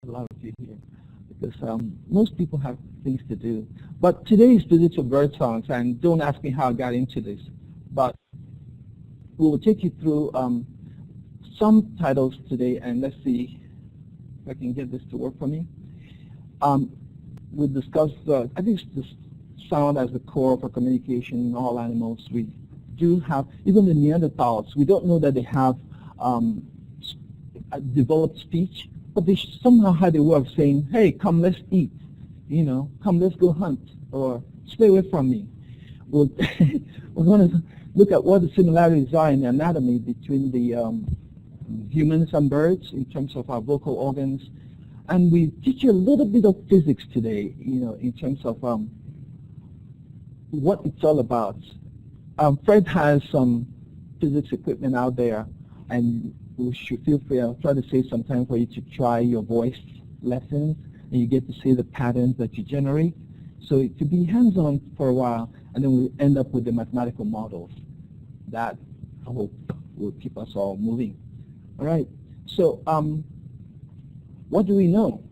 a lot of you here because most people have things to do. But today is the for Birdsongs, and don't ask me how I got into this. But we will take you through some titles today, and let's see if I can get this to work for me. We'll discuss, I think the sound as the core of our communication in all animals. We do have, even the Neanderthals, we don't know that they have developed speech, but they somehow had a way of saying, hey, come, let's eat, you know, come, let's go hunt, or stay away from me. We're going to look at what the similarities are in the anatomy between the humans and birds in terms of our vocal organs. And we teach you a little bit of physics today, you know, in terms of what it's all about. Fred has some physics equipment out there, and you should feel free. I'll try to save some time for you to try your voice lessons, and you get to see the patterns that you generate. So to be hands-on for a while, and then we'll end up with the mathematical models. That, I hope, will keep us all moving. All right, so what do we know?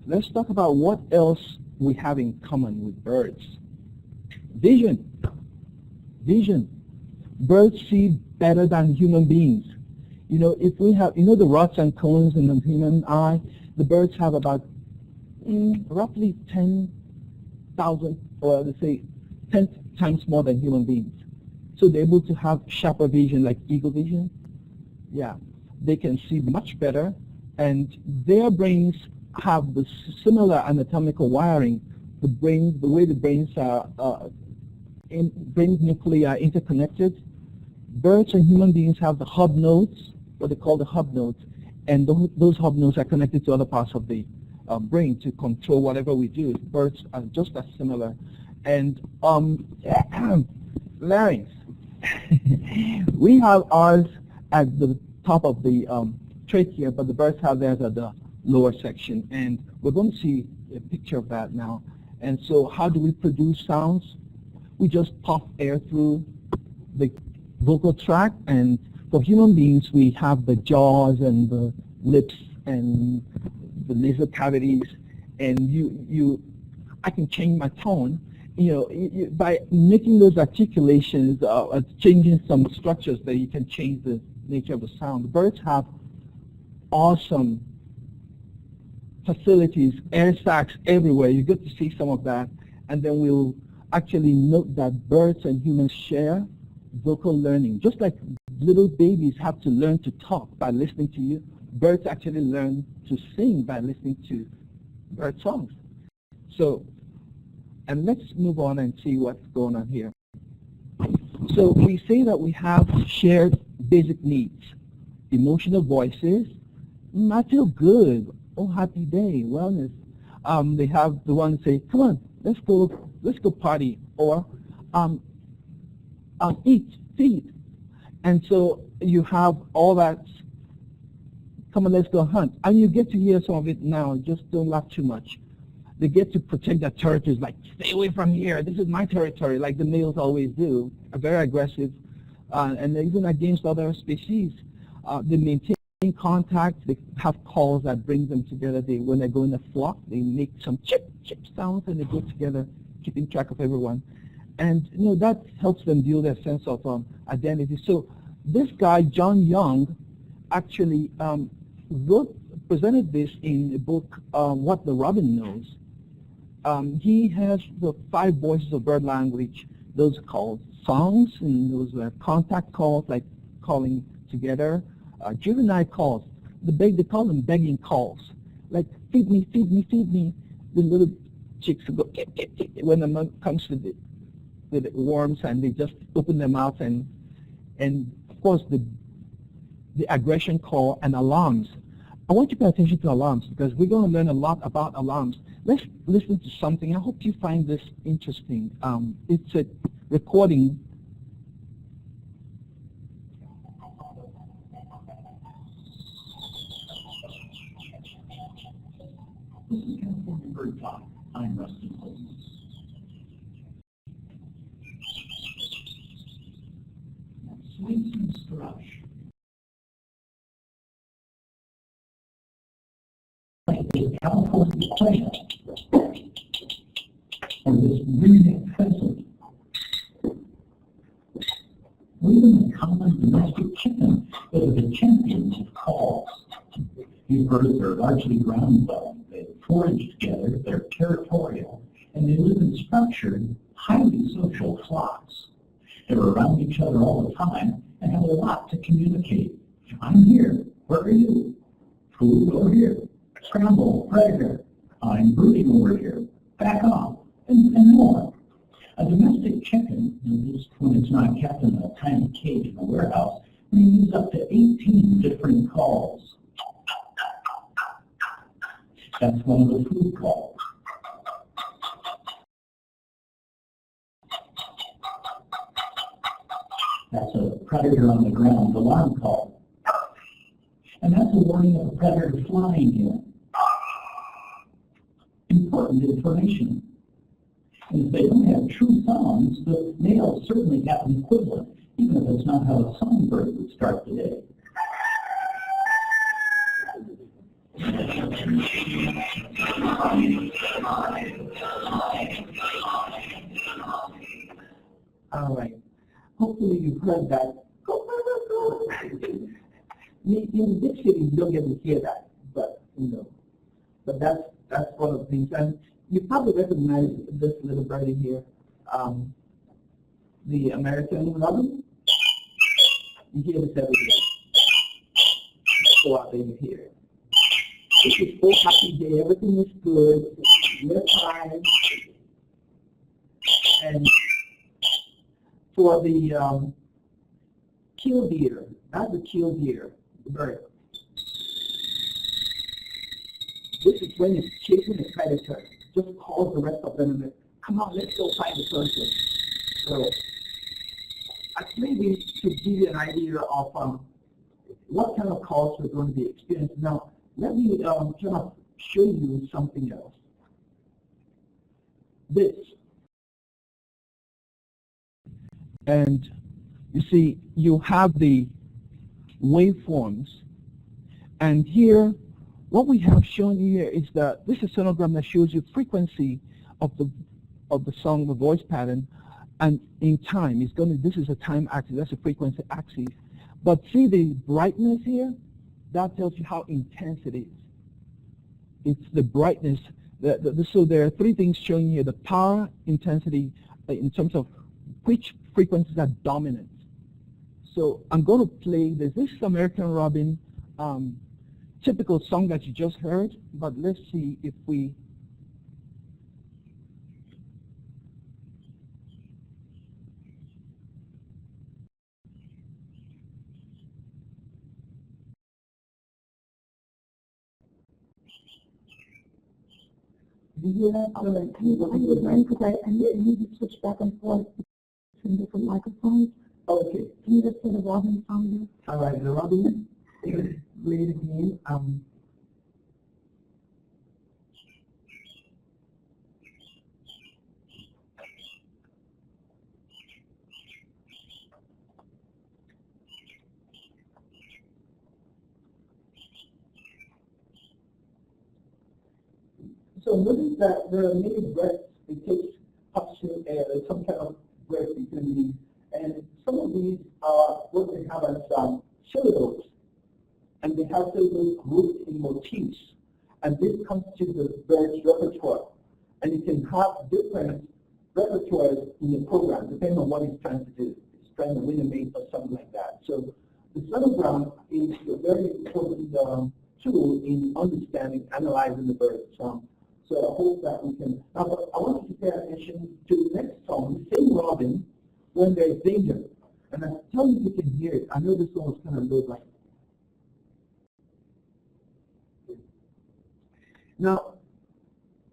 Let's talk about what else we have in common with birds. Vision. Vision. Birds see better than human beings. You know, if we have, you know, the rods and cones in the human eye, the birds have about roughly 10,000, or let's say 10 times more than human beings. So they're able to have sharper vision, like eagle vision. Yeah, they can see much better, and their brains have the similar anatomical wiring. The brain, the way the brains are, brain nuclei are interconnected. Birds and human beings have the hub nodes, what they call the hub nodes, and those hub nodes are connected to other parts of the brain to control whatever we do. Birds are just as similar. And larynx. We have ours at the top of the trachea, but the birds have theirs at the lower section. And we're going to see a picture of that now. And so how do we produce sounds? We just puff air through the vocal tract, and for human beings we have the jaws and the lips and the nasal cavities, and I can change my tone, you know, by making those articulations, changing some structures, that you can change the nature of the sound. The birds have awesome facilities, air sacs everywhere. You get to see some of that, and then we'll actually note that birds and humans share vocal learning. Just like little babies have to learn to talk by listening to you, birds actually learn to sing by listening to bird songs. So, and let's move on and see what's going on here. So we say that we have shared basic needs. Emotional voices, I feel good, oh happy day, wellness. They have the one that say, come on, let's go party, or eat, feed. And so you have all that, come on, let's go hunt. And you get to hear some of it now, just don't laugh too much. They get to protect their territories, like, stay away from here, this is my territory, like the males always do, are very aggressive, and even against other species. They maintain contact, they have calls that bring them together. When they go in a flock, they make some chip, chip sounds, and they go together, keeping track of everyone. And you know, that helps them build their sense of identity. So this guy, John Young, actually presented this in a book, What the Robin Knows. He has the 5 voices of bird language. Those are called songs, and those are contact calls, like calling together. Juvenile calls, they call them begging calls, like feed me, feed me, feed me. The little chicks go get, get. When the mother comes to the worms, and they just open their mouth, and of course the aggression call and alarms. I want you to pay attention to alarms, because we're going to learn a lot about alarms. Let's listen to something. I hope you find this interesting. It's a recording. This is California Bird Talk. I'm Rusty Holmes. Swings and thrush. this California plant, or this breathing pheasant, or even the common domestic chicken that are the champions of calls. These birds are largely ground-dwelling. They forage together, they're territorial, and they live in structured, highly social flocks. They're around each other all the time and have a lot to communicate. I'm here. Where are you? Food over here. Scramble, predator. I'm brooding over here. Back off. And more. A domestic chicken, at least when it's not kept in a tiny cage in a warehouse, may use up to 18 different calls. That's one of the food calls. That's a predator on the ground alarm call. And that's a warning of a predator flying in. Important information. And if they don't have true songs, the males certainly have an equivalent, even if it's not how a songbird would start the day. All right. Hopefully you've heard that. In the big cities, you don't get to hear that, but but that's one of the things. And you probably recognize this little birdie here, the American robin. You hear this every day. Go out there and hear it. It's a full happy day. Everything is good. We're fine. And for the killdeer, that's the killdeer bird. This is when it's chasing a predator. Just calls the rest of them and come on, let's go find the person. So maybe to give you an idea of what kind of calls we're going to be experiencing. Now, let me kind of show you something else. This. And you see, you have the waveforms. And here, what we have shown here is that this is a sonogram that shows you frequency of the song, the voice pattern, and in time. It's going to. This is a time axis. That's a frequency axis. But see the brightness here? That tells you how intense it is. It's the brightness. So there are three things showing here: the power, intensity, in terms of which frequencies are dominant. So I'm going to play this. This is American Robin, typical song that you just heard, but let's see if we... Do you hear that? I would learn because I need to switch back and forth between different microphones. Okay. Can you just play the Robin song there? All right, the Robin, play it again. So notice that there are many breaths. It takes oxygen air. There's some kind of breath between these. And some of these are what they have as syllables. And they have syllables grouped in motifs. And this constitutes the bird's repertoire. And you can have different repertoires in the program, depending on what it's trying to do. It's trying to win a mate or something like that. So the sonogram is a very important tool in understanding, analyzing the bird song. So I hope that we can. Now, I want you to pay attention to the next song, the same Robin, When There's Danger. And I tell you you can hear it. I know this song is kind of low, like. Now,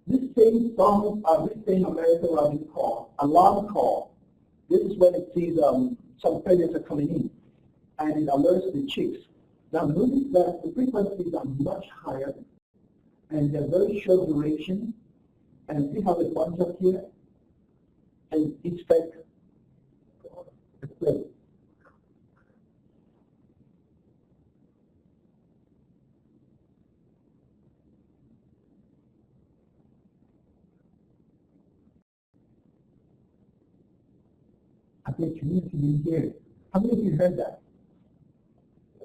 this same song, this same American Robin call, alarm call, this is when it sees some predators coming in, and it alerts the chicks. Now, notice that the frequencies are much higher, and they're very short duration. And see how they bunch up here? And it's like a play. I bet you didn't hear it. How many of you heard that?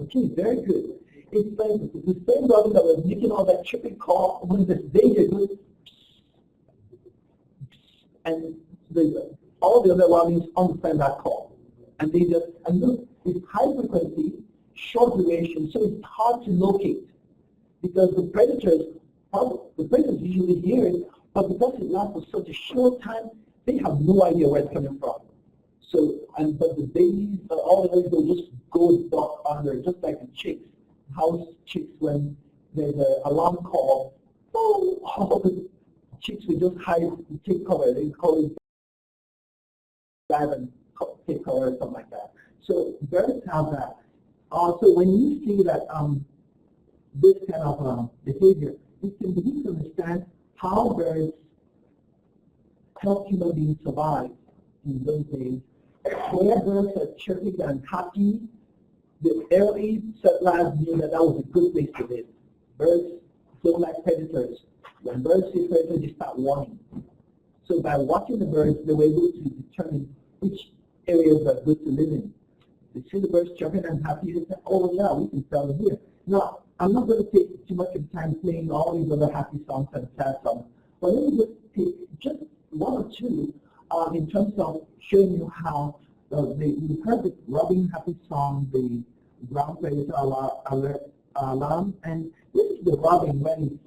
Okay, very good. It's like the same robin that was making all that chirping call when the danger goes, and all the other robins understand that call. And they just, and look, it's high frequency, short duration, so it's hard to locate. Because the predators usually hear it, but because it lasts for such a short time, they have no idea where it's coming from. So, but the babies, all the others will just go duck under, just like the chicks, house chicks, when there's an alarm call, all the chicks will just hide and take cover. They call it dive and take cover or something like that. So birds have that. So when you see that this kind of behavior, you can begin to understand how birds help human beings survive in those days. Where birds are chirping and happy, the early settlers knew that that was a good place to live. Birds don't like predators. When birds see predators, they start warning. So by watching the birds, they were able to determine which areas are good to live in. They see the birds chirping and happy, they say, oh yeah, we can settle here. Now, I'm not going to take too much of time playing all these other happy songs and sad songs, but let me just take just one or two in terms of showing you how we heard the robin happy song, the ground predator alarm, and this is the robin when he's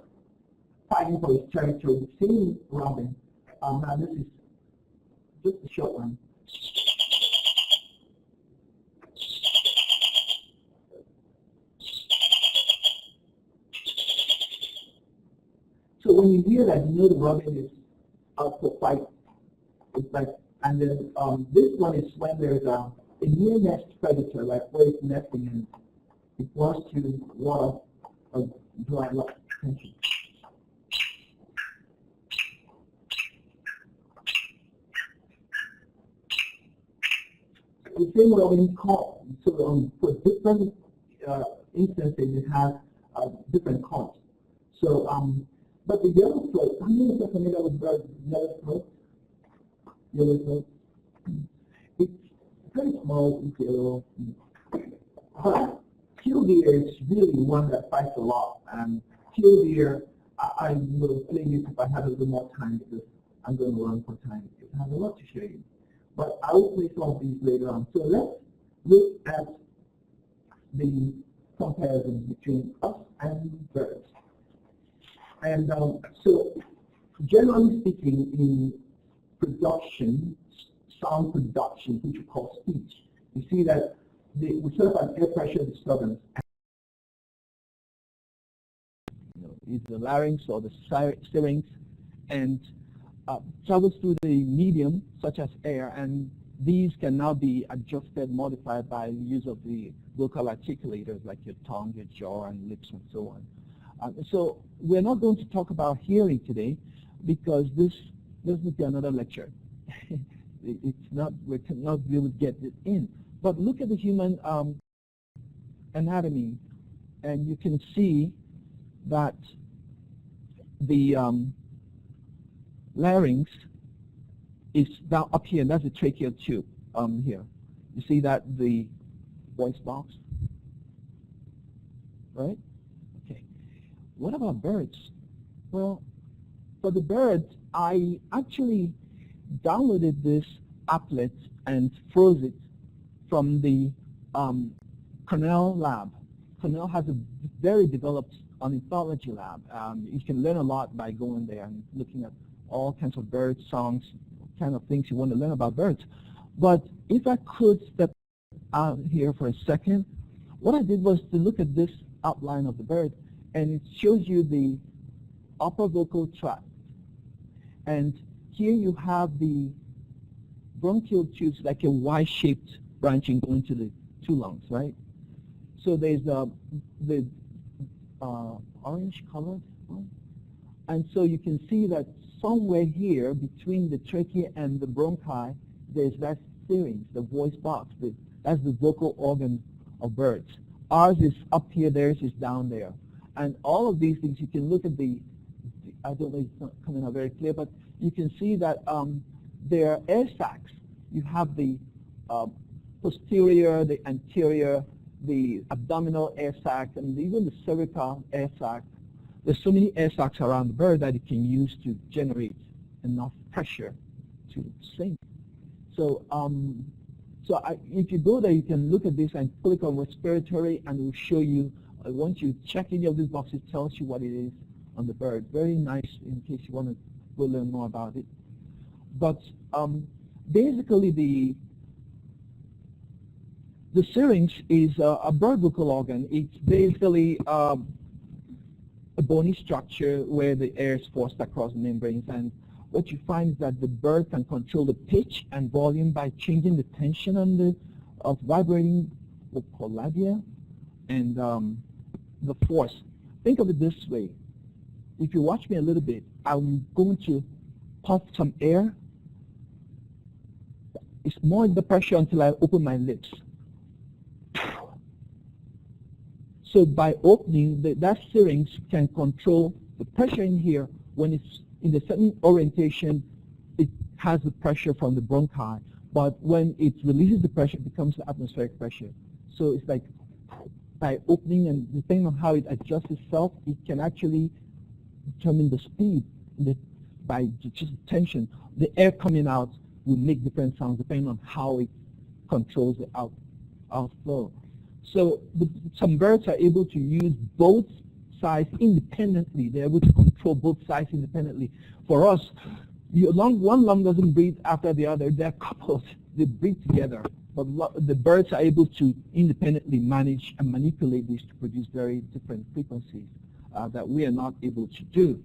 fighting for his territory. The same robin. Now this is just a short one. So when you hear that, you know the robin is out to fight. It's like, and then this one is when there's a near nest predator, like where it's nesting and it wants to water a dry lot. The same robin call. So for different instances, it has different calls. So but the yellow throat, how many of you are familiar with birds' yellow throat? Yellow throat. It's very small, it's yellow. But killdeer is really one that fights a lot. And killdeer, I will play it if I have a little more time because I'm going to run for time. I have a lot to show you. But I will play some of these later on. So let's look at the comparison between us and birds. And so, generally speaking, in production, sound production, which we call speech, you see that we sort of an air pressure disturbance. It's the larynx or the syrinx, and travels through the medium, such as air, and these can now be adjusted, modified by the use of the vocal articulators like your tongue, your jaw, and lips, and so on. So we're not going to talk about hearing today because this would be another lecture. It's not, we cannot really get it in. But look at the human anatomy, and you can see that the larynx is down up here, and that's the tracheal tube here. You see that the voice box, right? Okay. What about birds? Well, for the birds, I actually downloaded this applet and froze it from the Cornell lab. Cornell has a very developed ornithology lab. You can learn a lot by going there and looking at all kinds of bird songs, kind of things you want to learn about birds. But if I could step out here for a second, what I did was to look at this outline of the bird, and it shows you the upper vocal tract. And here you have the bronchial tubes, like a Y-shaped branching going to the two lungs, right? So there's the orange colored one. And so you can see that somewhere here between the trachea and the bronchi, there's that syrinx, the voice box. That's the vocal organ of birds. Ours is up here, theirs is down there. And all of these things, you can look at the I don't know if it's not coming out very clear, but you can see that there are air sacs. You have the posterior, the anterior, the abdominal air sac, and even the cervical air sac. There's so many air sacs around the bird that it can use to generate enough pressure to sing. So, if you go there, you can look at this and click on respiratory, and it will show you. Once you check any of these boxes, it tells you what it is on the bird. Very nice in case you want to go learn more about it. But basically, the syrinx is a bird vocal organ. It's basically a bony structure where the air is forced across the membranes, and what you find is that the bird can control the pitch and volume by changing the tension on of vibrating the labia and the force. Think of it this way. If you watch me a little bit, I'm going to puff some air. It's more in the pressure until I open my lips. So by opening, that syrinx can control the pressure in here. When it's in a certain orientation, it has the pressure from the bronchi. But when it releases the pressure, it becomes the atmospheric pressure. So it's like by opening, and depending on how it adjusts itself, it can actually determine the speed by just tension. The air coming out will make different sounds depending on how it controls the outflow. So some birds are able to use both sides independently. They're able to control both sides independently. For us, one lung doesn't breathe after the other. They're coupled. They breathe together. But the birds are able to independently manage and manipulate these to produce very different frequencies that we are not able to do.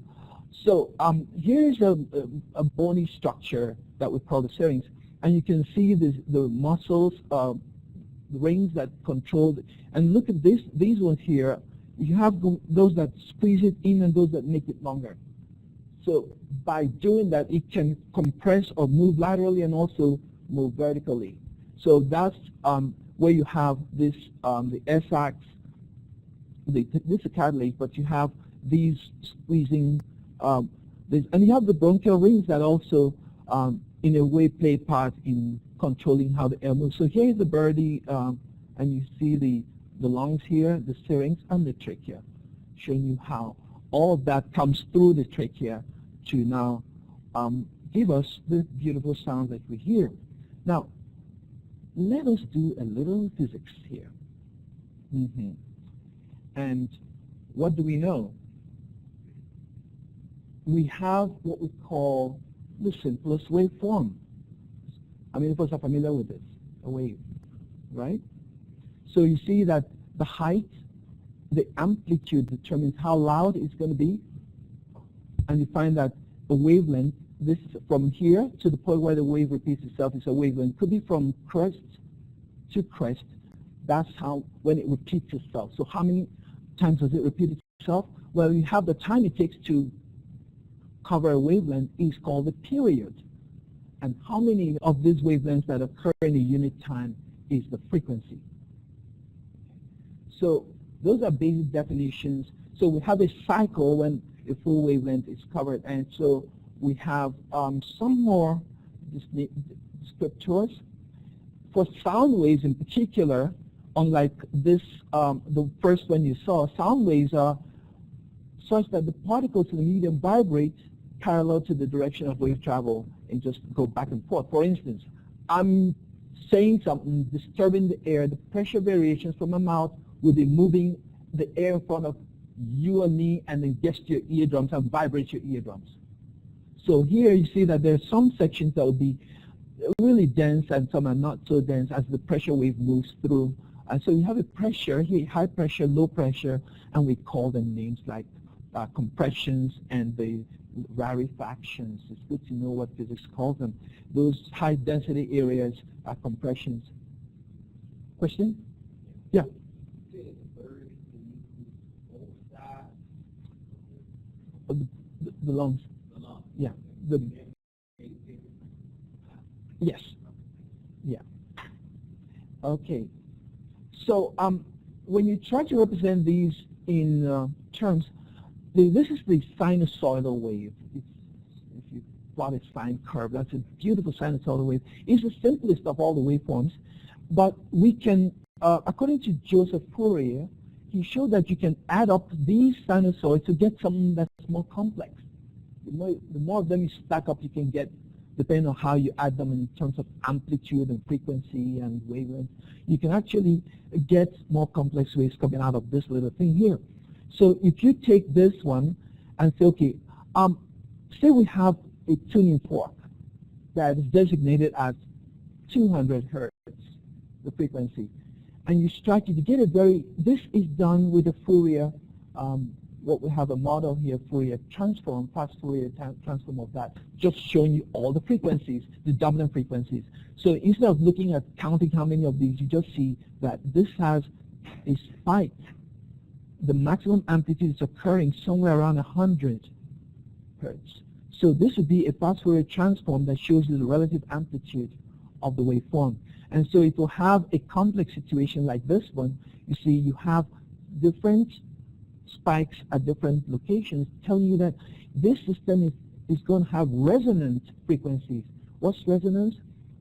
So here's a bony structure that we call the syrinx. And you can see the muscles, the rings that control it. And look at these ones here. You have those that squeeze it in and those that make it longer. So by doing that, it can compress or move laterally and also move vertically. So that's where you have this, the air sacs, this is a cartilage, but you have these squeezing, and you have the bronchial rings that also, in a way, play part in controlling how the air moves. So here is the birdie, and you see the lungs here, the syrinx, and the trachea, showing you how all of that comes through the trachea to now give us the beautiful sound that we hear. Now, let us do a little physics here. And what do we know? We have what we call the simplest waveform. How many of us are familiar with this? A wave, right? So you see that the height, the amplitude determines how loud it's going to be. And you find that a wavelength, this from here to the point where the wave repeats itself, is a wavelength. Could be from crest to crest. That's how, when it repeats itself. So how many times does it repeat itself? Well, you have the time it takes to cover a wavelength is called the period. And how many of these wavelengths that occur in a unit time is the frequency. So those are basic definitions. So we have a cycle when a full wavelength is covered. And so we have some more descriptors. For sound waves in particular, unlike this, the first one you saw, sound waves are such that the particles in the medium vibrate parallel to the direction of wave travel and just go back and forth. For instance, I'm saying something, disturbing the air, the pressure variations from my mouth will be moving the air in front of you and me, and then gets to your eardrums and vibrates your eardrums. So here you see that there are some sections that will be really dense and some are not so dense as the pressure wave moves through. And so you have a pressure here, high pressure, low pressure, and we call them names like compressions and the rarefactions. It's good to know what physics calls them. Those high density areas are compressions. Question? Yeah. The lungs. Yeah. Yes. Yeah. Okay. So when you try to represent these in terms, this is the sinusoidal wave. If you spotted sine curve. That's a beautiful sinusoidal wave. It's the simplest of all the waveforms, but we can, according to Joseph Fourier, he showed that you can add up these sinusoids to get something that's more complex. The more of them you stack up, you can get, depending on how you add them in terms of amplitude and frequency and wavelength, you can actually get more complex waves coming out of this little thing here. So if you take this one and say, okay, say we have a tuning fork that is designated as 200 hertz, the frequency, and you strike it, you get a very, this is done with a Fourier, what we have a model here, Fourier transform, fast Fourier transform of that, just showing you all the frequencies, the dominant frequencies. So instead of looking at counting how many of these, you just see that this has a spike. The maximum amplitude is occurring somewhere around 100 hertz. So this would be a fast Fourier transform that shows you the relative amplitude of the waveform. And so it will have a complex situation like this one. You see, you have different spikes at different locations telling you that this system is going to have resonant frequencies. What's resonance?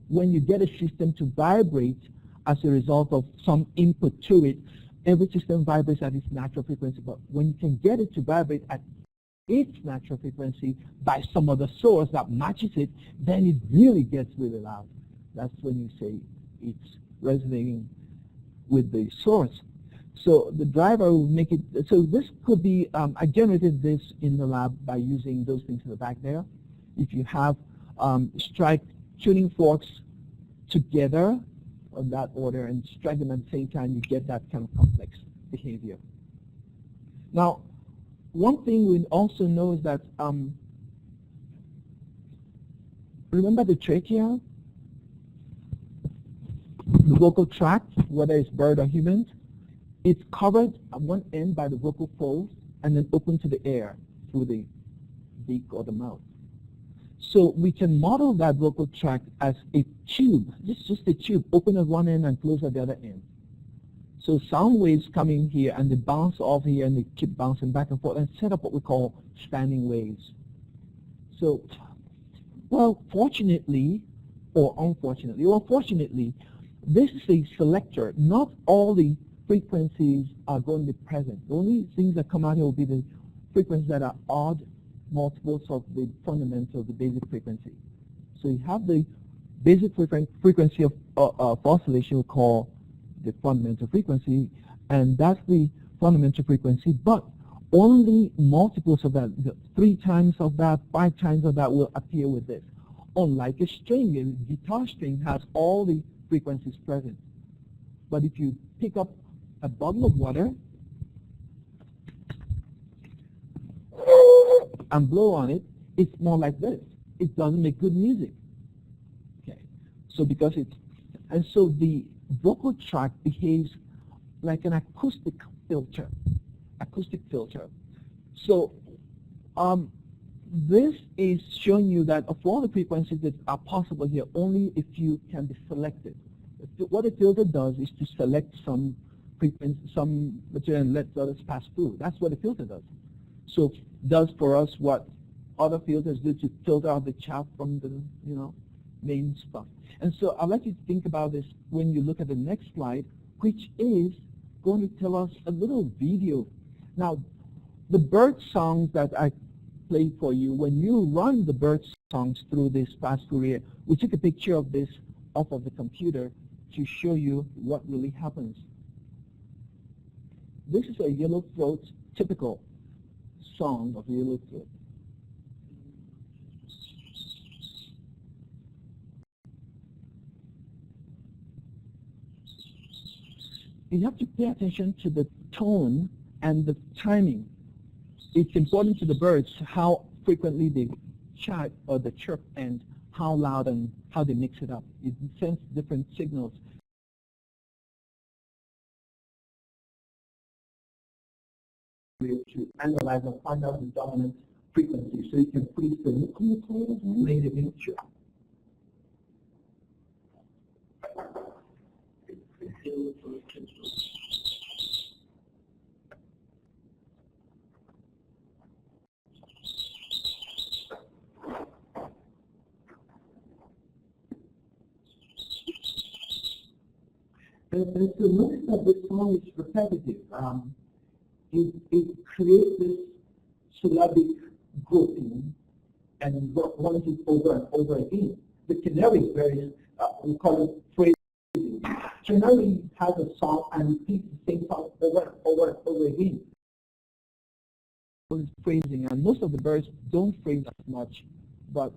When you get a system to vibrate as a result of some input to it, every system vibrates at its natural frequency, but when you can get it to vibrate at its natural frequency by some other source that matches it, then it really gets really loud. That's when you say it's resonating with the source. So the driver will make it, so this could be, I generated this in the lab by using those things in the back there. If you have strike tuning forks together on that order and strike them at the same time, you get that kind of complex behavior. Now, one thing we also know is that, remember the trachea? The vocal tract, whether it's bird or human, it's covered at one end by the vocal folds and then open to the air through the beak or the mouth. So we can model that vocal tract as a tube. This is just a tube, open at one end and close at the other end. So sound waves come in here and they bounce off here and they keep bouncing back and forth and set up what we call standing waves. So, well, fortunately, or unfortunately, or fortunately, this is a selector. Not all the frequencies are going to be present. The only things that come out here will be the frequencies that are odd multiples of the fundamental, the basic frequency. So you have the basic frequency of oscillation we call the fundamental frequency, and that's the fundamental frequency, but only multiples of that, 3 times of that, 5 times of that will appear with this. Unlike a string, a guitar string has all the frequencies present. But if you pick up a bottle of water and blow on it, it's more like this. It doesn't make good music. Okay. So because it's, and so the vocal tract behaves like an acoustic filter. Acoustic filter. So this is showing you that of all the frequencies that are possible here, only a few can be selected. What a filter does is to select some frequency, some material and let others pass through. That's what a filter does. So it does for us what other filters do to filter out the chaff from the main stuff. And so I'd like you to think about this when you look at the next slide, which is going to tell us a little video. Now, the Birdsongs that I played for you, when you run the Birdsongs through this fast Fourier, we took a picture of this off of the computer to show you what really happens. This is a yellow throat, typical song of yellow throat. You have to pay attention to the tone and the timing. It's important to the birds how frequently they chirp or the chirp and how loud and how they mix it up. It sends different signals. To analyze and find out the dominant frequency, so you can please play the miniature. And so notice that this song is repetitive. It creates this syllabic grouping and runs it over and over again. The canary is very, we call it phrasing. Canary has a song and repeats the same song over and over and over again. It's phrasing, and most of the birds don't phrase as much, but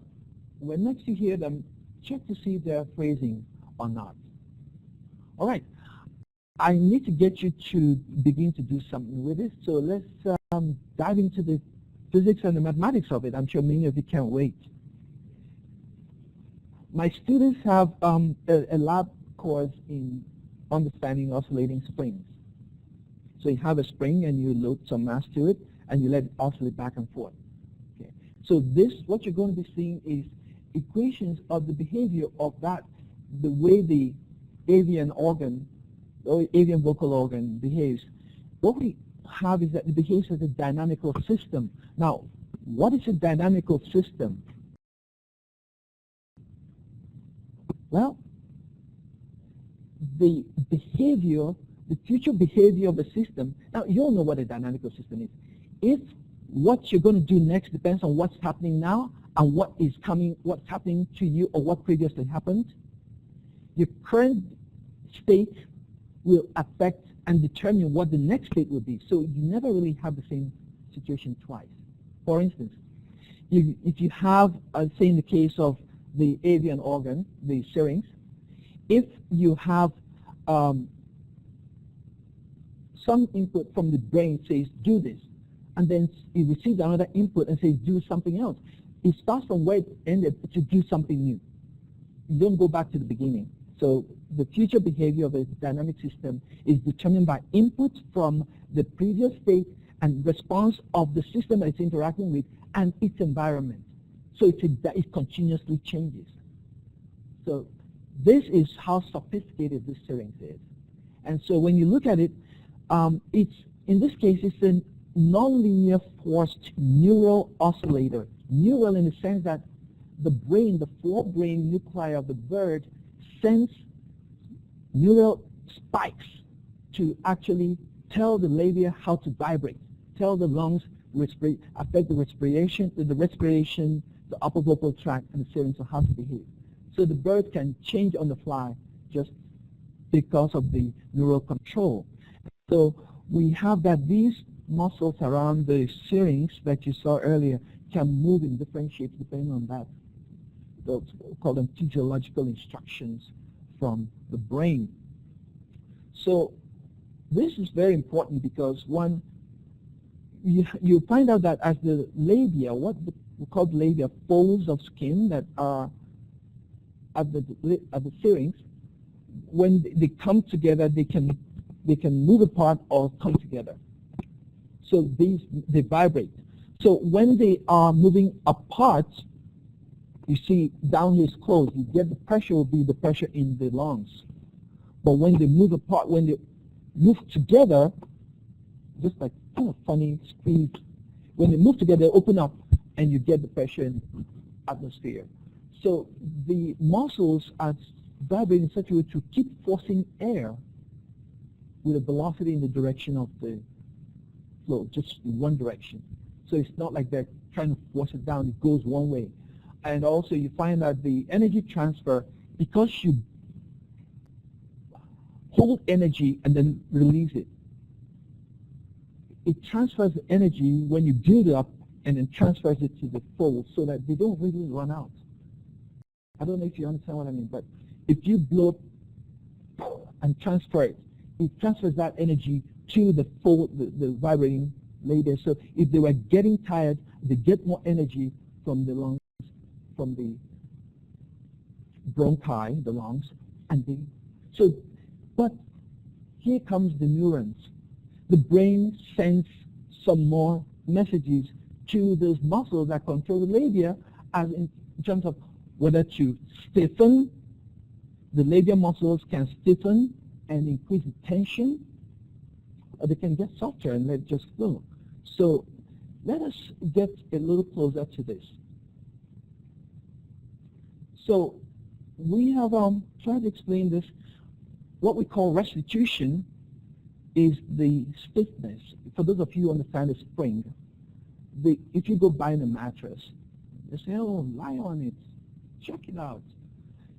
when next you hear them, check to see if they're phrasing or not. All right, I need to get you to begin to do something with it, so let's dive into the physics and the mathematics of it. I'm sure many of you can't wait. My students have a lab course in understanding oscillating springs. So you have a spring and you load some mass to it and you let it oscillate back and forth. Okay. So this, what you're going to be seeing is equations of the behavior of that, the way the avian organ, or avian vocal organ behaves. What we have is that it behaves as a dynamical system. Now, what is a dynamical system? Well, the behavior, the future behavior of the system, now you all know what a dynamical system is. If what you're going to do next depends on what's happening now and what is coming, what's happening to you or what previously happened, your current state will affect and determine what the next state will be. So you never really have the same situation twice. For instance, if you have, say in the case of the avian organ, the syrinx, if you have some input from the brain says do this, and then you receive another input and says do something else, it starts from where it ended to do something new. You don't go back to the beginning. So the future behavior of a dynamic system is determined by input from the previous state and response of the system that it's interacting with and its environment. So it continuously changes. So this is how sophisticated this Syrinx is. And so when you look at it, in this case, it's a nonlinear forced neural oscillator. Neural in the sense that the brain, the forebrain nuclei of the bird sends neural spikes to actually tell the labia how to vibrate, tell the lungs, affect the respiration, the upper vocal tract, and the syrinx on how to behave. So the bird can change on the fly just because of the neural control. So we have that these muscles around the syrinx that you saw earlier can move in different shapes depending on that. Those call them physiological instructions from the brain. So this is very important because one, you find out that as the labia, what we call labia, folds of skin that are at the syrinx, when they come together, they can move apart or come together. So they vibrate. So when they are moving apart, you see down here is closed. You get the pressure will be the pressure in the lungs. But when they move apart, when they move together, just like kind of funny squeeze, when they move together, they open up and you get the pressure in the atmosphere. So the muscles are vibrating in such a way to keep forcing air with a velocity in the direction of the flow, just in one direction. So it's not like they're trying to force it down, it goes one way. And also you find that the energy transfer, because you hold energy and then release it, it transfers the energy when you build it up and then transfers it to the fold so that they don't really run out. I don't know if you understand what I mean, but if you blow and transfer it, it transfers that energy to the fold, the vibrating labia. So if they were getting tired, they get more energy from the lungs, from the bronchi, the lungs, and but here comes the neurons. The brain sends some more messages to those muscles that control the labia, as in terms of whether to stiffen. The labia muscles can stiffen and increase the tension, or they can get softer and let it just flow. So let us get a little closer to this. So we have tried to explain this. what we call restitution is the stiffness. For those of you who understand the spring, if you go buying a mattress, they say, oh, lie on it, check it out.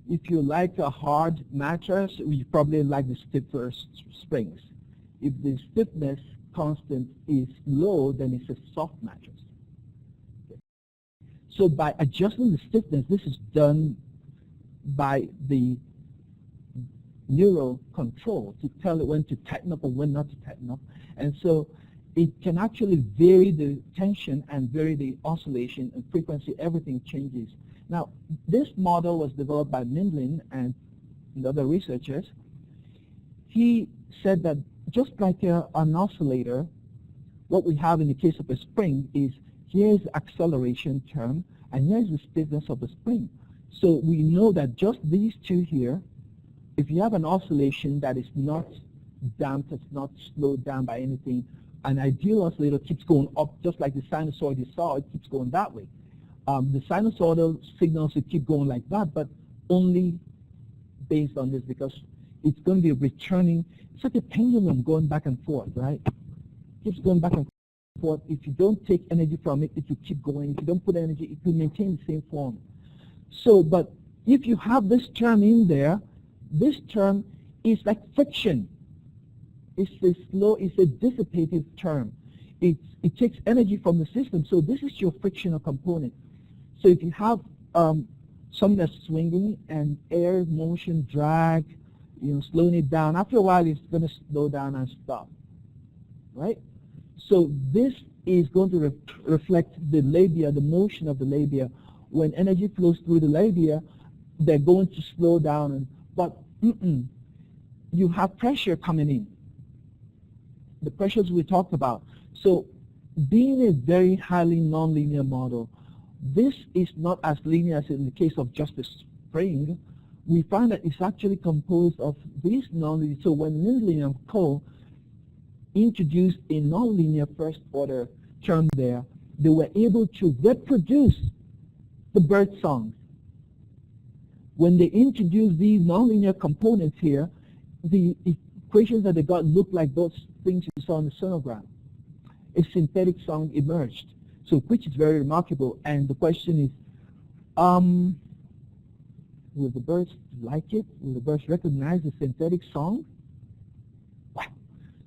If you like a hard mattress, you probably like the stiffer springs. If the stiffness constant is low, then it's a soft mattress. Okay. So by adjusting the stiffness, this is done by the neural control to tell it when to tighten up or when not to tighten up. And so it can actually vary the tension and vary the oscillation and frequency. Everything changes. Now, this model was developed by Mindlin and other researchers. He said that just like an oscillator, what we have in the case of a spring is here's the acceleration term and here's the stiffness of the spring. So we know that just these two here, if you have an oscillation that is not damped, it's not slowed down by anything, an ideal oscillator keeps going up, just like the sinusoid you saw, it keeps going that way. The sinusoidal signals will keep going like that, but only based on this, because it's going to be returning. It's like a pendulum going back and forth, right? It keeps going back and forth. If you don't take energy from it, it will keep going. If you don't put energy, it will maintain the same form. So, but if you have this term in there, this term is like friction. It's a dissipative term. It takes energy from the system. So this is your frictional component. So if you have something that's swinging and air motion drag, slowing it down, after a while it's going to slow down and stop, right? So this is going to reflect the labia, the motion of the labia. When energy flows through the labia, they're going to slow down. But you have pressure coming in, the pressures we talked about. So being a very highly nonlinear model, this is not as linear as in the case of just a spring. We find that it's actually composed of these nonlinear. So when Mindlin and Cole introduced a nonlinear first order term there, they were able to reproduce the Birdsongs. When they introduced these nonlinear components here, the equations that they got looked like those things you saw on the sonogram. A synthetic song emerged, so which is very remarkable. And the question is, will the birds like it? Will the birds recognize the synthetic song? Wow.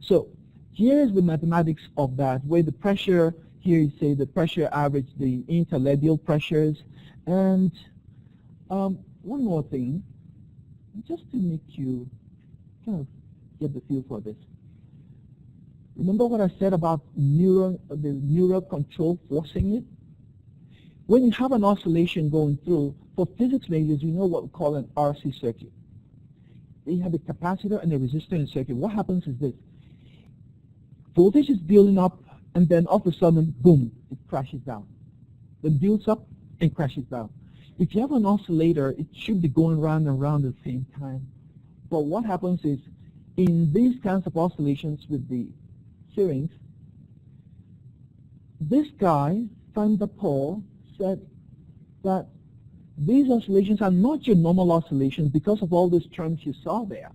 So here's the mathematics of that, where the pressure, here you say the pressure average, the interlabial pressures. And one more thing, just to make you kind of get the feel for this. Remember what I said about the neural control forcing it? When you have an oscillation going through, for physics majors, you know what we call an RC circuit. You have a capacitor and a resistor in a circuit. What happens is this. Voltage is building up, and then all of a sudden, boom, it crashes down. Then builds up and crashes down. If you have an oscillator, it should be going round and round at the same time. But what happens is, in these kinds of oscillations with the Syrinx, this guy, Pol, said that these oscillations are not your normal oscillations because of all those terms you saw there.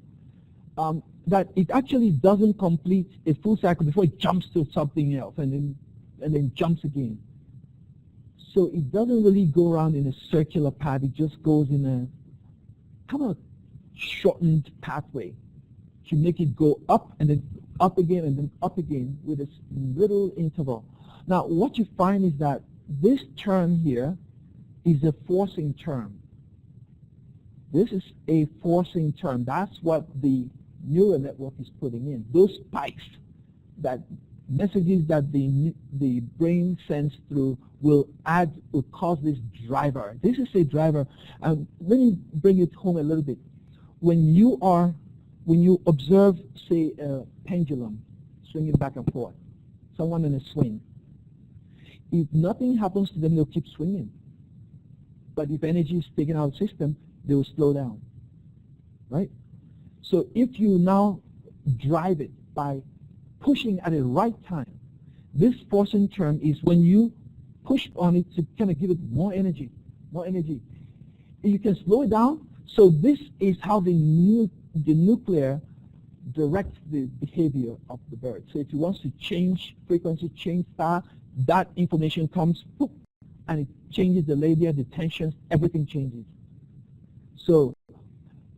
That it actually doesn't complete a full cycle before it jumps to something else and then jumps again. So it doesn't really go around in a circular path. It just goes in a kind of shortened pathway to make it go up and then up again and then up again with a little interval. Now what you find is that this term here is a forcing term. This is a forcing term. That's what the neural network is putting in. Those spikes, that messages that the brain sends through will cause this driver. This is a driver. Let me bring it home a little bit. When you observe, say, a pendulum swinging back and forth, someone in a swing, if nothing happens to them, they'll keep swinging. But if energy is taken out of the system, they will slow down, right? So if you now drive it by pushing at the right time, this forcing term is when you push on it to kind of give it more energy, more energy. You can slow it down. So this is how the the nuclear directs the behavior of the bird. So if it wants to change frequency, change style, that information comes, poof, and it changes the labia, the tensions, everything changes. So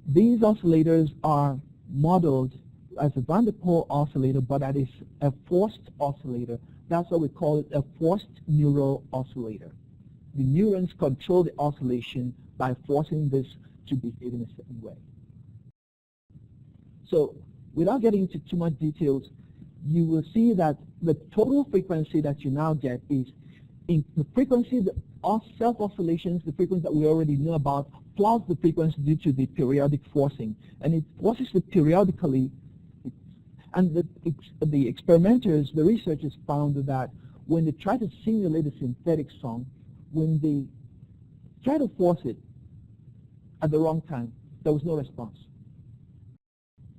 these oscillators are modeled as a van der Pol oscillator, but that is a forced oscillator. That's why we call it a forced neural oscillator. The neurons control the oscillation by forcing this to behave in a certain way. So without getting into too much details, you will see that the total frequency that you now get is in the frequency, the self-oscillations, the frequency that we already know about, plus the frequency due to the periodic forcing. And it forces it periodically. And the experimenters, the researchers found that when they try to simulate a synthetic song, when they try to force it at the wrong time, there was no response.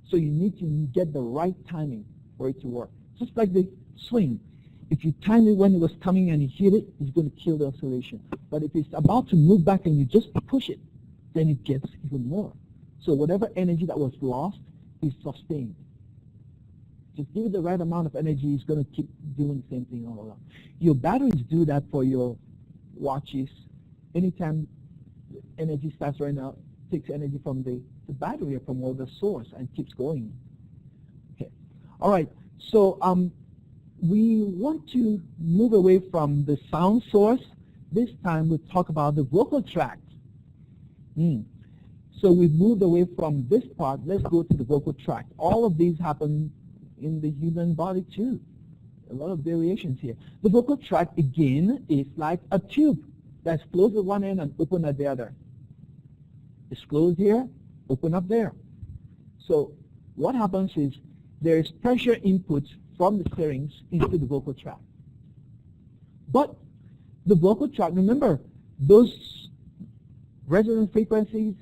So you need to get the right timing for it to work. Just like the swing. If you time it when it was coming and you hit it, it's going to kill the oscillation. But if it's about to move back and you just push it, then it gets even more. So whatever energy that was lost is sustained. Just give it the right amount of energy, it's going to keep doing the same thing all along. Your batteries do that for your watches. Anytime energy starts running out, it takes energy from the battery or from the source and keeps going. Okay. All right. So we want to move away from the sound source. This time we'll talk about the vocal tract. So we've moved away from this part. Let's go to the vocal tract. All of these happen in the human body too. A lot of variations here. The vocal tract, again, is like a tube that's closed at one end and open at the other. It's closed here, open up there. So what happens is there is pressure input from the syrinx into the vocal tract. But the vocal tract, remember, those resonant frequencies,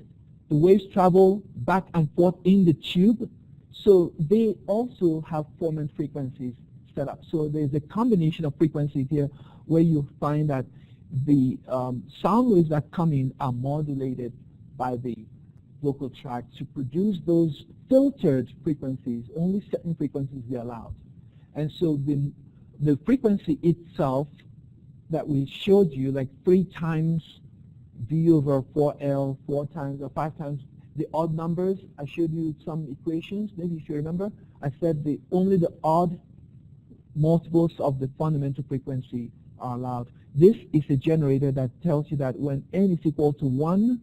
the waves travel back and forth in the tube, so they also have formant frequencies set up. So there's a combination of frequencies here where you find that the sound waves that come in are modulated by the vocal tract to produce those filtered frequencies. Only certain frequencies are allowed. And so the frequency itself that we showed you, like 3 times V over 4L, 4 times or 5 times the odd numbers, I showed you some equations, maybe if you remember. I said only the odd multiples of the fundamental frequency are allowed. This is a generator that tells you that when n is equal to 1,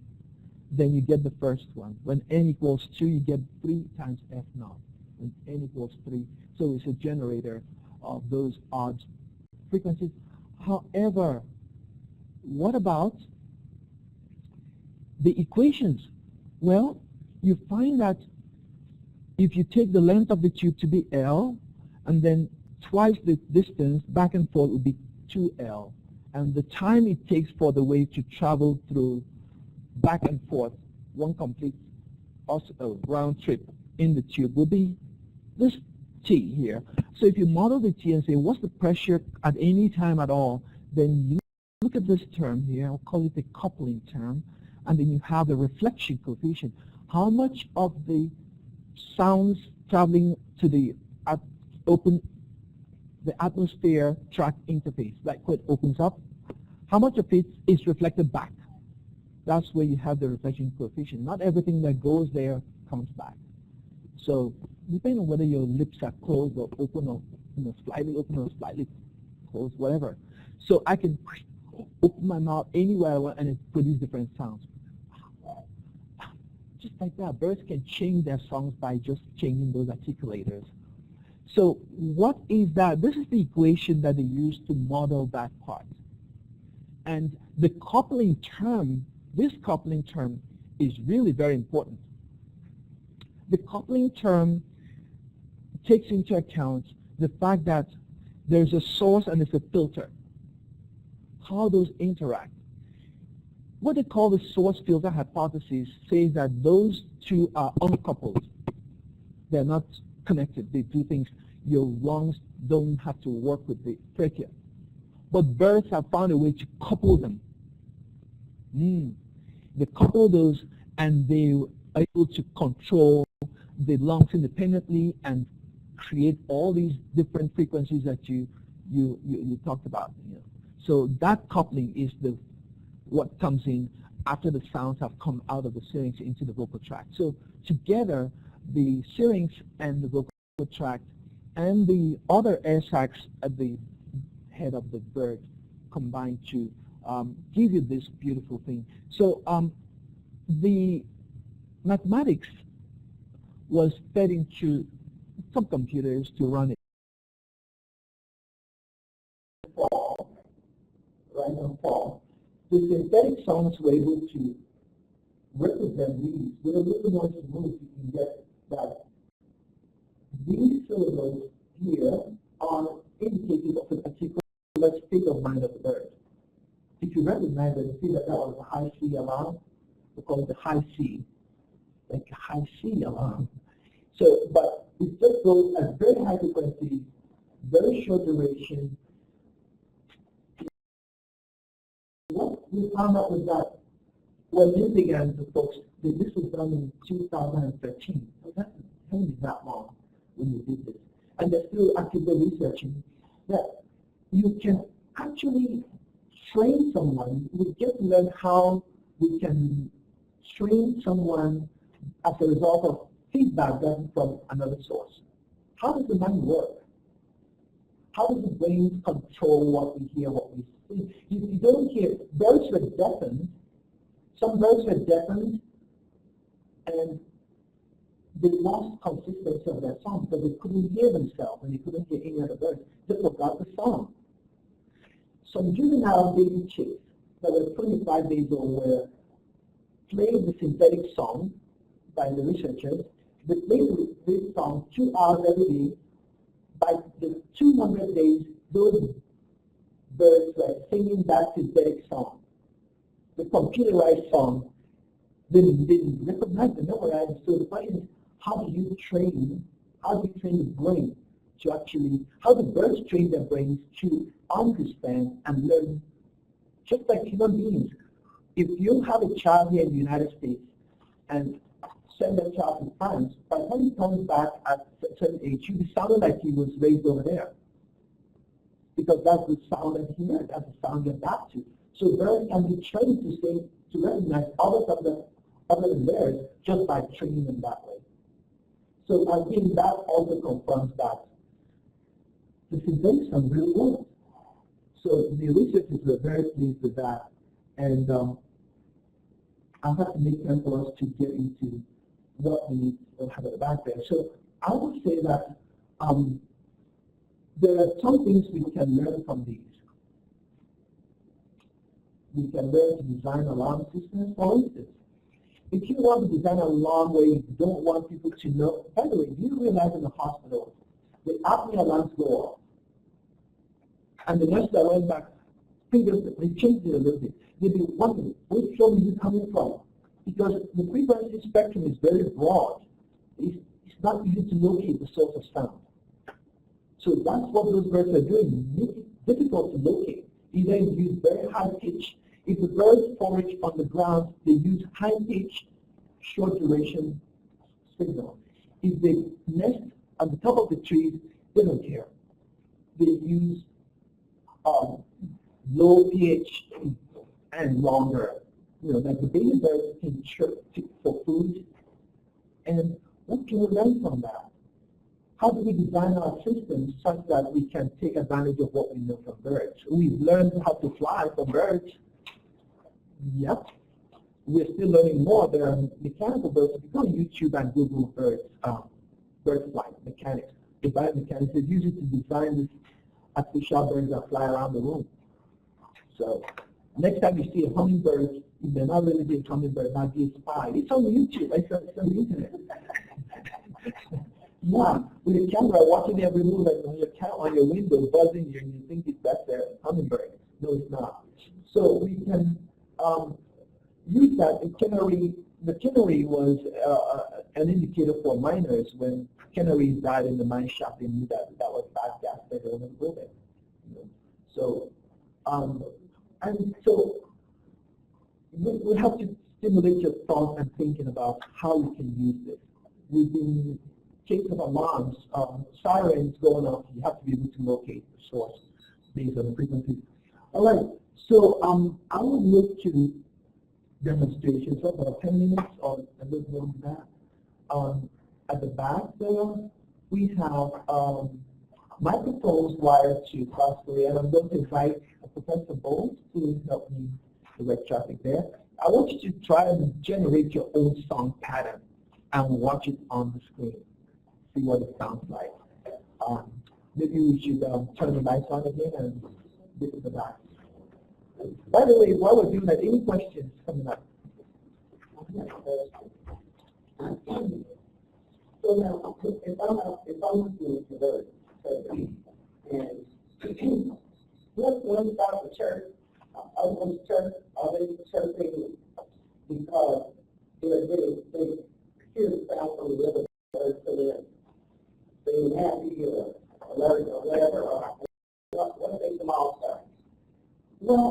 then you get the first one. When n equals 2, you get 3 times f naught. When n equals 3, so it's a generator of those odd frequencies. However, what about the equations? Well, you find that if you take the length of the tube to be L, and then twice the distance back and forth would be 2L, and the time it takes for the wave to travel through back and forth, one complete round trip in the tube will be this T here. So if you model the T and say, what's the pressure at any time at all, then you look at this term here, I'll call it the coupling term, and then you have the reflection coefficient. How much of the sounds traveling to the atmosphere tract interface, like when it opens up, how much of it is reflected back? That's where you have the reflection coefficient. Not everything that goes there comes back. So depending on whether your lips are closed or open, or slightly open or slightly closed, whatever. So I can open my mouth anywhere I want and it produces different sounds. Just like that, birds can change their songs by just changing those articulators. So what is that? This is the equation that they use to model that part. And the coupling term, this coupling term is really very important. The coupling term takes into account the fact that there's a source and there's a filter. How those interact. What they call the source-filter hypothesis says that those two are uncoupled. They're not connected. They do things. Your lungs don't have to work with the trachea. But birds have found a way to couple them. They couple those, and they able to control the lungs independently and create all these different frequencies that you talked about. So that coupling is what comes in after the sounds have come out of the syrinx into the vocal tract. So together, the syrinx and the vocal tract and the other air sacs at the head of the bird combine to give you this beautiful thing. So the mathematics was fed into some computers to run it. Random fall. The synthetic songs were able to represent these. With a little more smooth, you can get that these syllables here are indicative of a particular state of mind of the bird. If you recognize it, you see that that was a high C alarm. We call it the high C, like a high C alarm. So, but it just goes at very high frequency, very short duration. What we found out was that when this began, the folks, this was done in 2013. So that hasn't been that long when we did this. And they're still actively researching that you can actually train someone. We get to learn how we can train someone as a result of feedback gotten from another source. How does the mind work? How does the brain control what we hear, what we see? You don't hear, birds were deafened. Some birds were deafened and they lost consistency of their song because they couldn't hear themselves and they couldn't hear any other birds. They forgot the song. Some juvenile baby chicks that were 25 days old were played the synthetic song by the researchers. They played this song 2 hours every day. By the 200 days, those birds were singing that synthetic song. The computerized song, they didn't recognize the memorize. So the question is, how do you train the brain to actually, how do birds train their brains to understand and learn, just like human beings? If you have a child here in the United States and send that child to France, by the time he comes back at a certain age, he'll be sounding like he was raised over there. Because that's the sound that he heard, that's the sound he adapts to. So birds can be trained to say, to recognize other than theirs just by training them that way. So I think that also confirms that the synthetic song really works. So the researchers were very pleased with that, and I'll have to make time for us to get into what we have at the back there. So I would say that there are some things we can learn from these. We can learn to design alarm systems. For instance, if you want to design an alarm where you don't want people to know, by the way, do you realize in the hospital, the apnea alarms go off? And the nurse that went back, previously, they changed it a little bit. They'd be wondering, which floor is it coming from? Because the frequency spectrum is very broad. It's not easy to locate the source of sound. So that's what those birds are doing, make it difficult to locate. Either you use very high pitch. If the birds forage on the ground, they use high pitch, short duration signal. If they nest on the top of the trees, they don't care. They use low pH and longer. You know, like the baby birds can chirp for food. And what can we learn from that? How do we design our systems such that we can take advantage of what we know from birds? We've learned how to fly from birds. Yep. We're still learning more. There are mechanical birds. If you go on YouTube and Google bird flight mechanics, the biomechanics, they use it to design these artificial birds that fly around the room. So next time you see a hummingbird, you may not really be a hummingbird, it might be a spy. It's on YouTube. It's on the internet. Yeah, with a camera watching every move on your window, buzzing you, and you think that's a hummingbird. No, it's not. So we can use that. The canary was an indicator for miners. When canaries died in the mine shaft, they knew that was bad gas that they were going to go there. You know? So, and so we have to stimulate your thoughts and thinking about how you can use this. We've been case of alarms, sirens going off, you have to be able to locate the source based on the frequency. All right, so I will move to demonstrations for about 10 minutes or a little more than that. At the back there, we have microphones wired to South Korea, and I'm going to invite Professor Bowles to help me direct traffic there. I want you to try and generate your own song pattern and watch it on the screen. See what it sounds like. Maybe we should turn the lights on again and look at the back. By the way, while we're doing that, any questions coming up? So now, if I'm doing the bird, and one about the church, I was church, are they churching because they hear the sound from the other birds, so they have the alert or whatever, or what makes them all start? Well,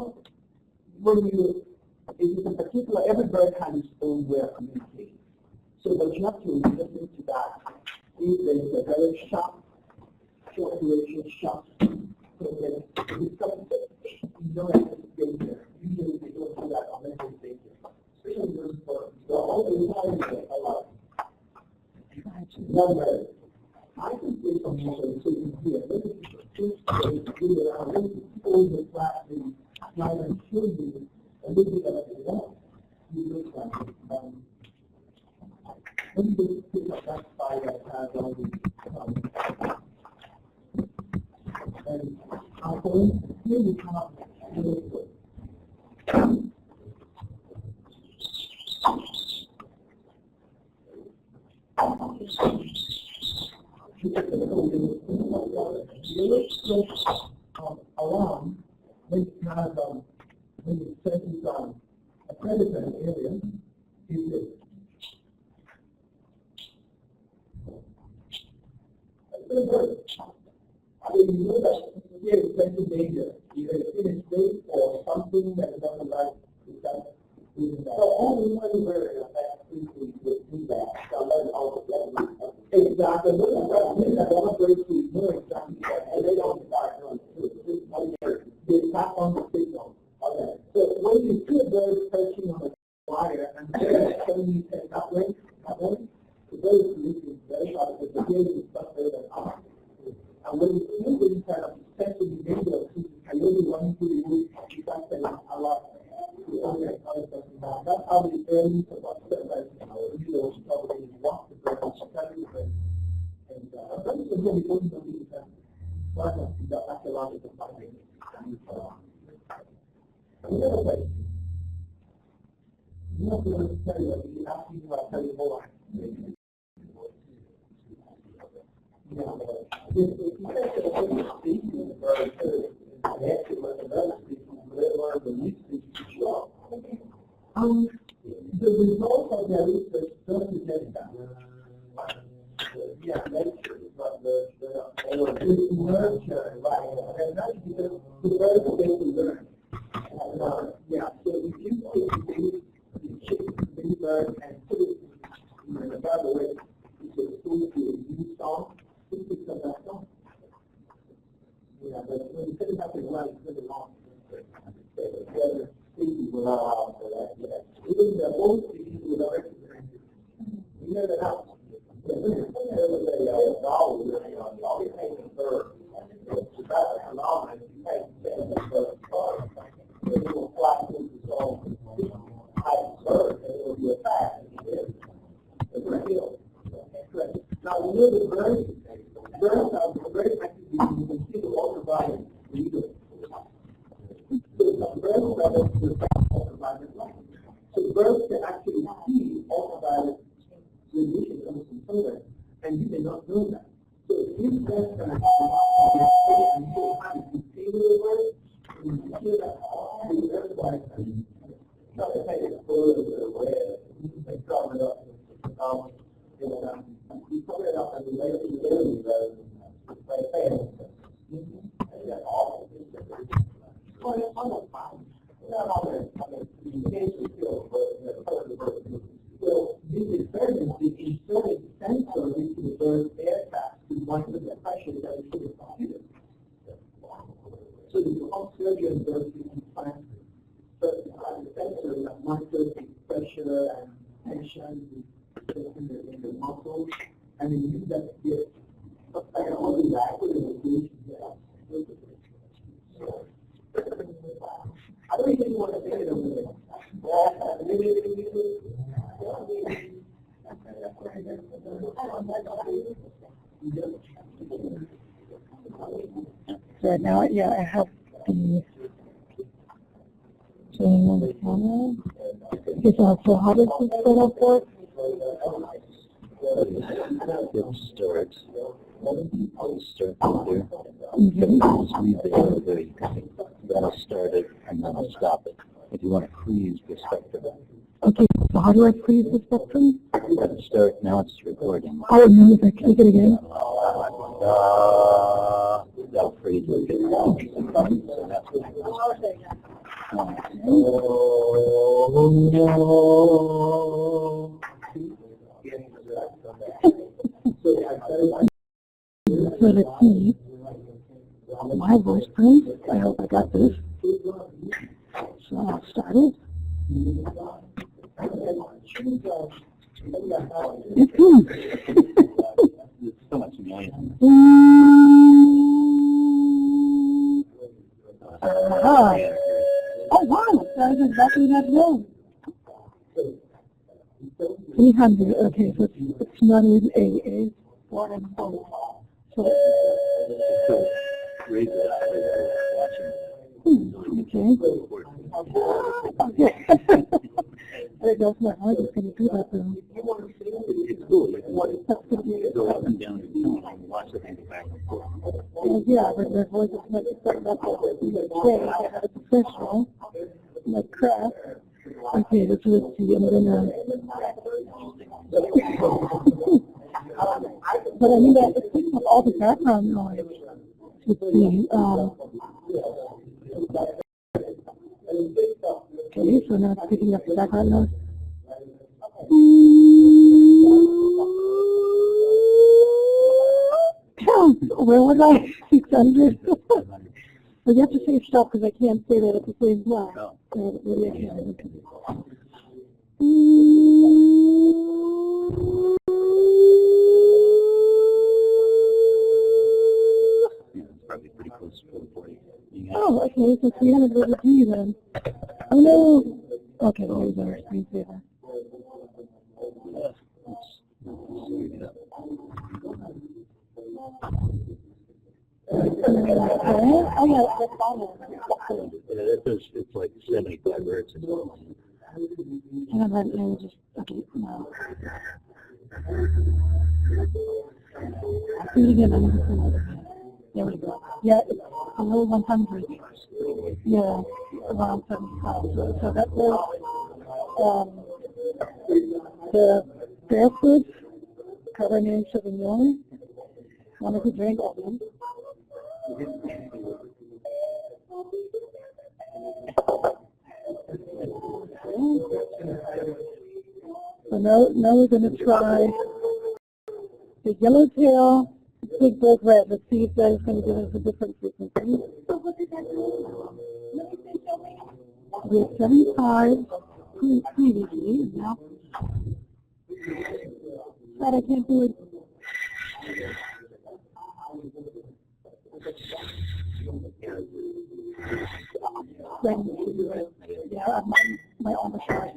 when you, it's a particular, every bird has its own way of communicating. So, but you have to listen to that. If there's a very sharp, short duration shot, so that it's something that you don't have to stay there. Usually they don't do that unless they stay there. Especially those birds. So all the time a lot. One bird. I can say something so you can hear. Let me just do it out. Let me pull the flat and try and show you a little bit of it. You look like it. Let me just pick up that file that has all the and here we have really good. Alarm when it has when it senses a predator in the area is this. I mean, you know that here is sense danger. Either it's in a state or something that doesn't like that. So only one bird that frequency would do that. So that's all the exactly. That one bird to know exactly that, and they don't start doing it. They tap on the signal. Okay. So when you see a bird perching on a wire and the bird is telling you that way, the bird is listening very hard because the hearing is stuff there that are. And when you see this kind of sensory behavior, I really want to use that a lot. That's how the early about probably walk the bird and study the bird. And that's what we don't do that. One of the archaeological findings. Another way. You have to tell you, you ask me to tell you more. If you take the species of the bird too, and ask it what another species learn the new species show. The results of their research don't suggest that. Yeah, nature, but the nurture, right? And that's because the birds are able to learn. Yeah, so if you take the baby bird and put it in the other way, it's exposed to a new song. Picks up that song. Yeah, but when you put it up in the line, it's really long. The other species will not allow for that. Yeah. Even the old species will not recognize it. You know that how? There was a novel really on the always taking bird. It's about a phenomenon. You can't say that bird car. It will fly through the song type of bird, and it will be a fact. It's a real. Now, you know the birds are very active. You can see the ultraviolet leader. So some birds are ultraviolet light. So birds can actually see ultraviolet radiation coming from somewhere, and you may not know that. So if birds can actually and so high, you see the bird, and you hear that the birds are not to say it's blue or red. They cover it up. You cover it up and you lay it in the area they fail. That's awful. Well, it's almost fine. Not all that. I mean, you can't feel, but So the whole surgery is very complex. But sensors that monitor the pressure and tension in the muscles, and then use that to get all the rapid and I don't think you want to take it over there. So now, yeah, I have the thing on the camera. Okay, so how does this set up work? It starts. I'll start there. Just leave the arrow there. Then I'll start it and then I'll stop it. If you want to freeze the spectrum. Okay, so how do I freeze the spectrum? Start, now it's recording. Oh, no, if I click it again. That'll freeze it. So that's what So let's see. My voice print. I hope I got this. So I'll start it. It's good. It's so much noise. Oh wow, that is exactly that low. 300, okay, so it's not even A, it's 1 and 4. So, Raise it up okay. Okay. I think that's my heart is going to do that though. It's cool. That's going to be Go up and down and down and watch the thing go back and forth. yeah, but their voice is not something that's trained. I have a professional, like crap. Okay, let's see, I'm gonna. But I mean, that it's picking up all the background noise. Let's see. Okay, so now it's picking up the background noise. Where was I? 600. So you have to say stop because I can't say that at the same time. No. Maybe I can. Yeah, it's probably pretty close to 440. Oh, okay, so 300 was a G then. Oh no! Okay, there's our screensaver. Oh yeah, that's fine. It's like 75 hertz or something. Hang on, let me just, okay, no. Do it again, I need to see it again. There we go. Yeah, it's below 100. Yeah, around 75. So that was the barefoot Cabernet Sauvignon. Wanted to drink all of them. So now we're going to try the yellowtail big black red. Let's see if that is going to give us a different frequency. We have 75 previously, and now but I can't do it. Yeah, my arm is sure.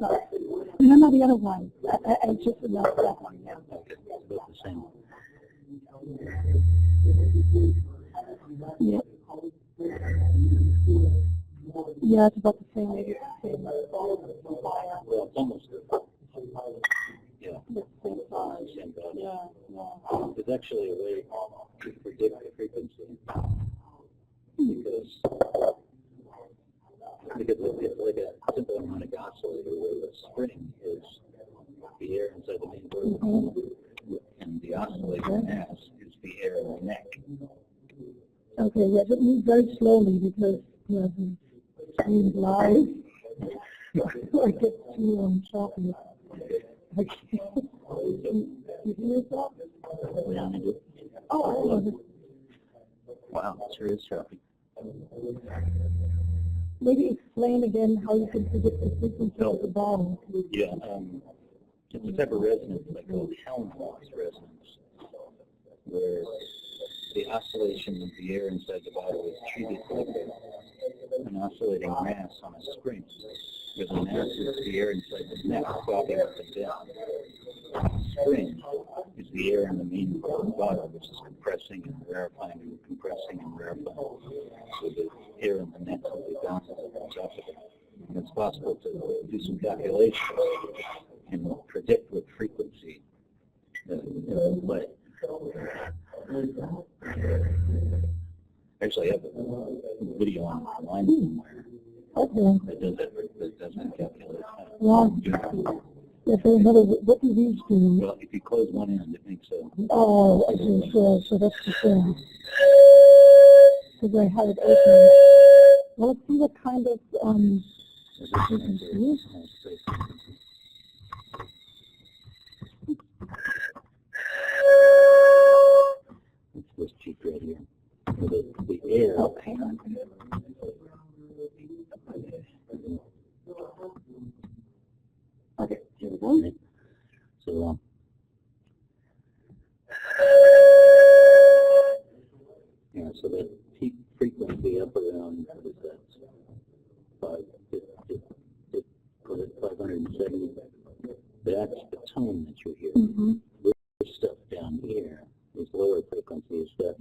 No, no, the other one. I just announced that one. Yeah. It's about the same. Yeah. Yeah, it's about the same. Maybe it's the same. Well, it's almost yeah. It's the same size. Same value. Yeah, yeah. There's actually a way to predict the frequency because it's like a simple harmonic oscillator where the spring is the air inside the main cord, and the oscillator mass is the air in the neck. Okay, yeah, just move very slowly because the screen is live. I get too choppy. Okay. You hear yourself? Yeah. Oh, I love it. Wow, it sure is choppy. Maybe explain again how you can predict the frequency of the ball. Yeah, it's a type of resonance like called Helmholtz resonance, where the oscillation of the air inside the bottle is treated like an oscillating mass on a spring, where the mass is the air inside the neck bobbing up and down. The spring is the air in the main part of the bottle, which is compressing and rarefying and compressing and rarefying. So the air in the neck simply bounces up on top of it. And it's possible to do some calculations and predict what frequency it will play. Actually, I have a video online somewhere that does that calculation. Yeah. Yeah, so in other words, what do these do? Well, if you close one end, it makes a... Oh, okay, so that's the thing. Because I had it open. Well, let's see what kind of, frequency. It's this cheek right here. The air... Okay. Okay, here we go. So, yeah, so that peak frequency up around, what is that? 570. That's the tone that you hear. Mm-hmm. This stuff down here is lower frequencies. That's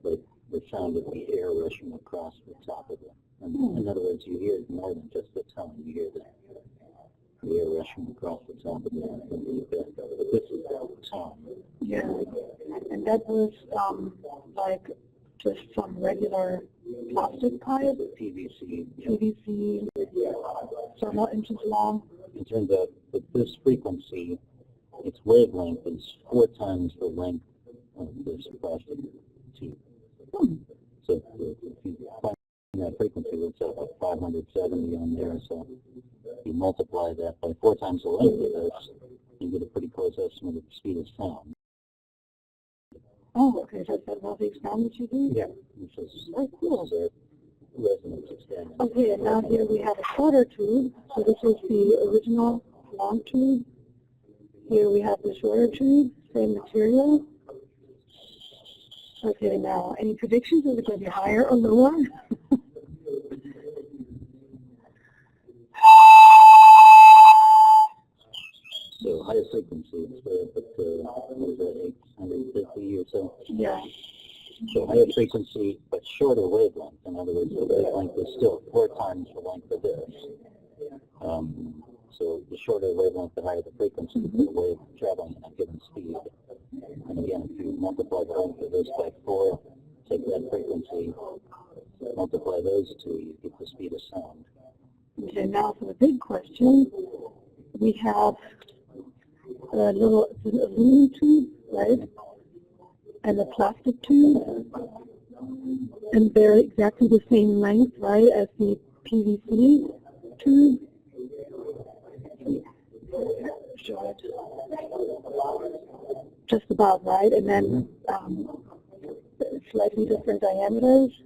like the sound of the air rushing across the top of it. And in other words, you hear more than just the tone. You hear the air rushing across the top of it. But this is the tone. Yeah. And that was, like, just some regular plastic pipe, PVC. Yeah. PVC, so not inches long. It turns out that this frequency, its wavelength is 4 times the length of this plastic tube. So if you find that frequency, it's about 570 on there, so you multiply that by 4 times the length of this, you get a pretty close estimate of the speed of sound. Oh, okay, so that's all the experiments you do? Yeah, which is very cool. Resonance experiment. Okay, and now here we have a shorter tube. So this is the original long tube. Here we have the shorter tube, same material. Okay, now any predictions? Is it going to be higher or lower? So higher frequency, it's up to, what is that, 850 or so? Yeah. So higher frequency, but shorter wavelength. In other words, the wavelength is still 4 times the length of this. So the shorter wavelength, the higher the frequency of the wave traveling at a given speed. And again, if you multiply the length of this by 4, take that frequency, multiply those two, you get the speed of sound. Okay, now for the big question, we have a little aluminum tube, right? And a plastic tube, and they're exactly the same length, right, as the PVC tube. Just about, right? And then slightly different diameters.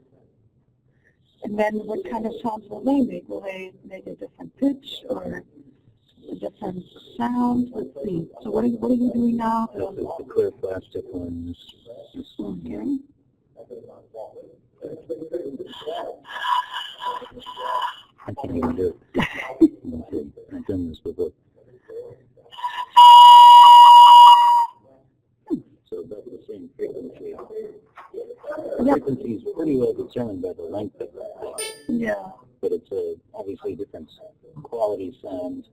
And then what kind of sounds will they make? Will they make a different pitch or a different sound? Let's see. So what are you doing now? The clear plastic ones. This one here. I can't even do it. Okay. I've done this before. So about the same frequency. The frequency is pretty well determined by the length of that thing. Yeah. But it's obviously different quality sound.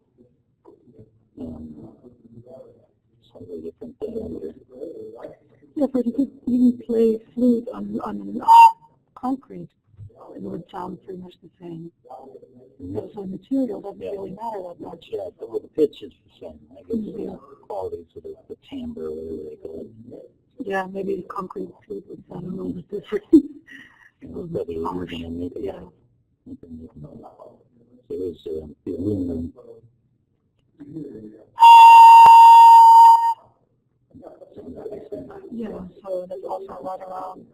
Slightly different diameter. Yeah, but you could even play flute on concrete. It would sound pretty much the same. So the material doesn't really matter that much. Yeah, but the pitch is the same. I guess the qualities of the timbre, whatever they call it. Yeah, maybe the concrete flute would sound a little bit different. Probably aluminum, maybe. Yeah. So there's the aluminum. Yeah, so that's also right around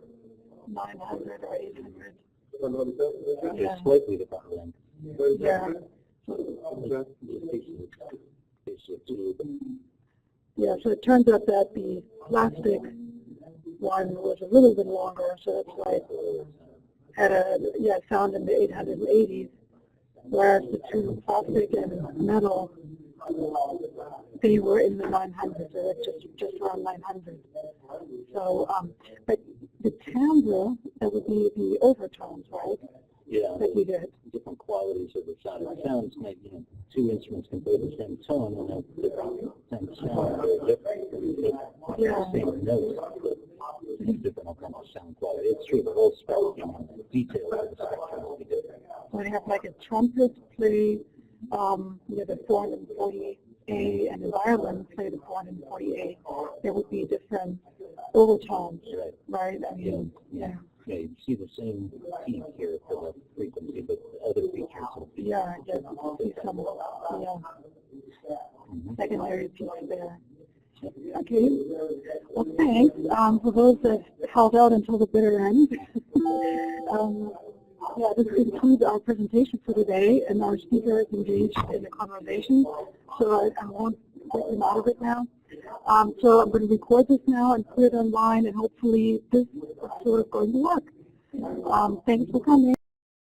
900 or 800. They're Yeah. slightly different length. Yeah. Yeah, so it turns out that the plastic one was a little bit longer, so that's why it had found in the 880s, whereas the two plastic and metal, they were in the 900s, or just around 900. So, but the timbre, that would be the overtones, right? Yeah, That you did. different qualities of the sound. It sounds like, two instruments can play the same tone and have different same sound. They're Yeah. the same notes, but different kind of sound quality. It's true, the whole spectrum and the details of the spectrum will be different. So you have like a trumpet play the 440A, and the violin play the 440A. There would be different overtones, right? I mean, yeah. Yeah, you see the same peak here for the frequency, but the other features will be. Yeah, just see some, secondary peaks there. Okay. Well, thanks for those that held out until the bitter end. This concludes our presentation for today, and our speaker is engaged in a conversation, so I won't get him out of it now. So I'm going to record this now and put it online, and hopefully this is sort of going to work. Thanks for coming.